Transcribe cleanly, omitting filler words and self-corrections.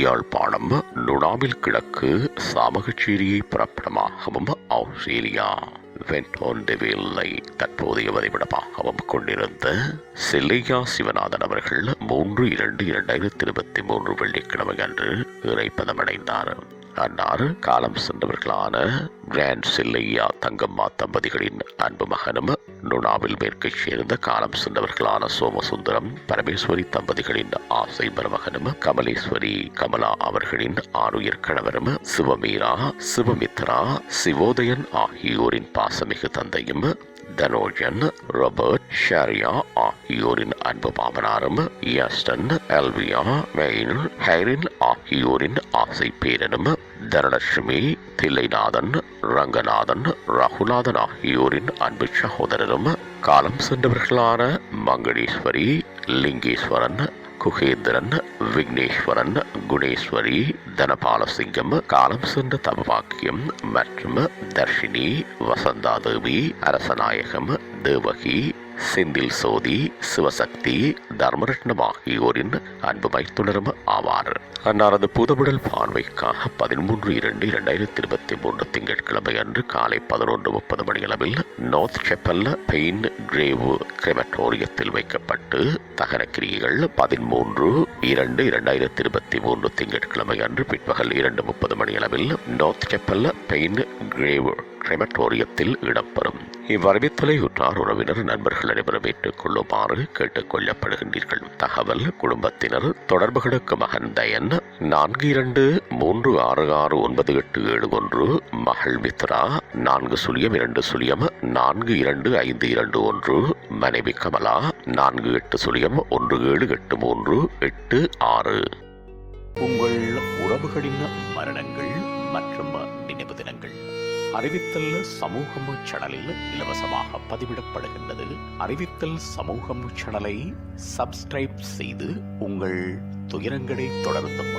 யாழ்ப்பாணம் நுணாவில் கிழக்கு சாமகச்சேரியை பிறப்பிடமாகவும் ஆஸ்திரேலியா வென்டோன்டெவில்லை தற்போதைய வதிவிடமாகவும் கொண்டிருந்த செல்லையா சிவநாதன் அவர்கள் 3/2/2023 வெள்ளிக்கிழமை அன்று இறைப்பதமடைந்தார். அன்னார் காலம் சென்றவர்களான கிராண்ட் செல்லையா தங்கம்மா தம்பதிகளின் அன்பு மகனும் நுணாவில் மேற்கைச் சேர்ந்த காலம் சென்றவர்களான சோமசுந்தரம் பரமேஸ்வரி தம்பதிகளின் ஆசை மருமகனும் கமலேஸ்வரி கமலா அவர்களின் ஆணுயிர் கணவரும் சிவமீரா சிவமித்ரா சிவோதயன் ஆகியோரின் பாசமிகு தந்தையும் தனோஜன் ராபர்ட் ஷாரியா ஆகியோரின் அன்பு மாமனாரும் யஸ்டன் எல்வியா மெயின் ஹைரின் ஆகியோரின் ஆசை பேரனும் தனலட்சுமி தில்லைநாதன் ரங்கநாதன் ரகுநாதன் ஆகியோரின் அன்பு சகோதரரும் காலம் சென்றவர்களான மங்களேஸ்வரி லிங்கேஸ்வரன் குகேந்திரன் விக்னேஸ்வரன் குணேஸ்வரி தனபாலசிங்கம் காலம் சென்ற தபவாக்கியம் மற்றும் தர்ஷினி வசந்தாதேவி அரசநாயகம் தேவகி செந்தில் சோதி சிவசக்தி தர்மரட்னம் ஆகியோரின் அன்பு மைத்துணரும் ஆவார். அன்னாரது புதவிடல் பார்வைக்காக 13/2/2023 திங்கட்கிழமை அன்று காலை 11:30 மணியளவில் நார்த் செப்பல் பெயின் கிரேவ் கிரெமட்டோரியத்தில் வைக்கப்பட்டு தகன கிரியைகள் 13/2/2023 திங்கட்கிழமை அன்று பிற்பகல் 2:30 மணியளவில் நார்த் செப்பல் பெயின் கிரேவ் கிரெமட்டோரியத்தில் இடம்பெறும். இவ்வறிவித்தலை உற்றார் உறவினர் நண்பர்கள் அனைவரும் ஏற்றுக் கொள்ளுமாறு கேட்டுக் கொள்ளப்படுகின்றீர்கள். தகவல் குடும்பத்தினர் தொடர்புகளுக்கு மகன் தயன் 42366971 மகள் மித்ரா 4020422521 மனைவி கமலா 48017838 உங்கள் உறவுகளின் மரணங்கள் மற்றும் நினைவு தினங்கள் அறிவித்தல் சமூகம் சேனலில் இலவசமாக பதிவிடப்படுகின்றது. அறிவித்தல் சமூகம் சேனலை சப்ஸ்கிரைப் செய்து உங்கள் துயரங்களை தொடர்ந்தும்